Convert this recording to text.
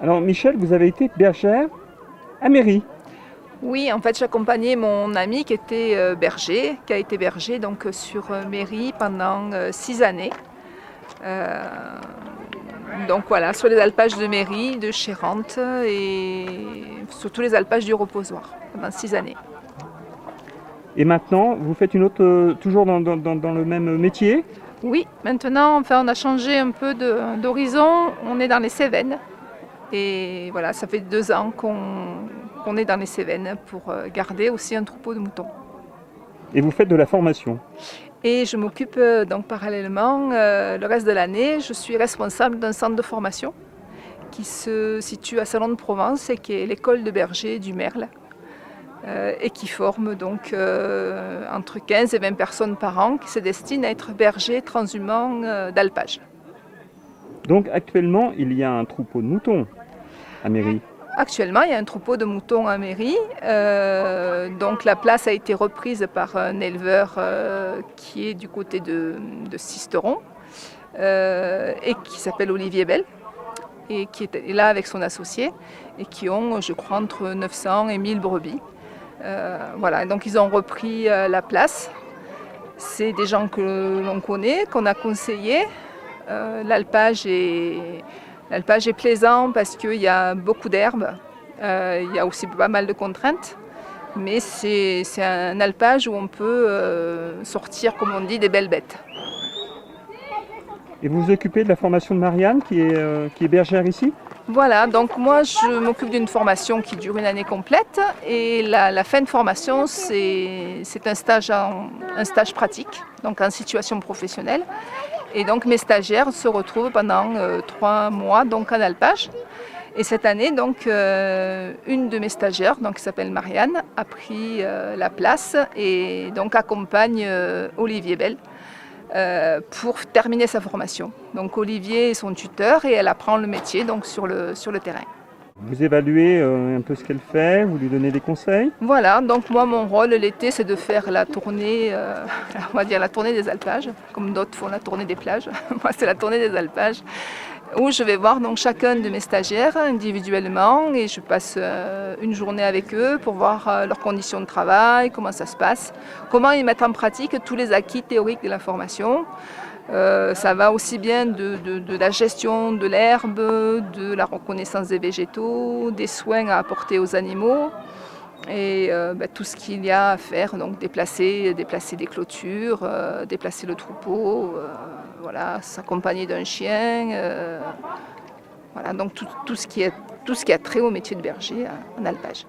Alors Michel, vous avez été bergère à Méry. Oui, en fait, j'accompagnais mon ami qui était berger, qui a été berger donc sur Méry pendant 6 années. Euh, donc voilà, sur les alpages de Méry, de Chérante et surtout les alpages du Reposoir pendant 6 années. Et maintenant, vous faites une autre, toujours dans le même métier. Oui, maintenant, enfin, on a changé un peu d'horizon. On est dans les Cévennes. Et voilà, ça fait 2 ans qu'on est dans les Cévennes pour garder aussi un troupeau de moutons. Et vous faites de la formation. Et je m'occupe donc parallèlement, le reste de l'année, je suis responsable d'un centre de formation qui se situe à Salon de Provence et qui est l'école de berger du Merle et qui forme donc entre 15 et 20 personnes par an qui se destinent à être bergers transhumants d'alpage. Donc actuellement, il y a un troupeau de moutons à Méry. Actuellement, il y a un troupeau de moutons à Méry. Donc la place a été reprise par un éleveur qui est du côté de Sisteron et qui s'appelle Olivier Bell et qui est là avec son associé et qui ont, je crois, entre 900 et 1000 brebis. Voilà, donc ils ont repris la place. C'est des gens que l'on connaît, qu'on a conseillés. L'alpage est plaisant parce qu'il y a beaucoup d'herbes. Il y a aussi pas mal de contraintes. Mais c'est un alpage où on peut sortir, comme on dit, des belles bêtes. Et vous vous occupez de la formation de Marianne, qui est bergère ici. Voilà, donc moi je m'occupe d'une formation qui dure une année complète et la fin de formation c'est un stage pratique, donc en situation professionnelle. Et donc mes stagiaires se retrouvent pendant 3 mois donc en alpage. Et cette année, donc, une de mes stagiaires, donc, qui s'appelle Marianne, a pris la place et donc accompagne Olivier Bell pour terminer sa formation. Donc Olivier est son tuteur et elle apprend le métier donc, sur le terrain. Vous évaluez un peu ce qu'elle fait, vous lui donnez des conseils. Voilà, donc moi mon rôle l'été c'est de faire la tournée, on va dire la tournée des alpages, comme d'autres font la tournée des plages. Moi c'est la tournée des alpages, où je vais voir donc chacun de mes stagiaires individuellement et je passe une journée avec eux pour voir leurs conditions de travail, comment ça se passe, comment ils mettent en pratique tous les acquis théoriques de la formation. Ça va aussi bien de la gestion de l'herbe, de la reconnaissance des végétaux, des soins à apporter aux animaux et tout ce qu'il y a à faire, donc déplacer des clôtures, déplacer le troupeau, voilà, s'accompagner d'un chien, voilà, donc tout ce qui a trait au métier de berger en alpage.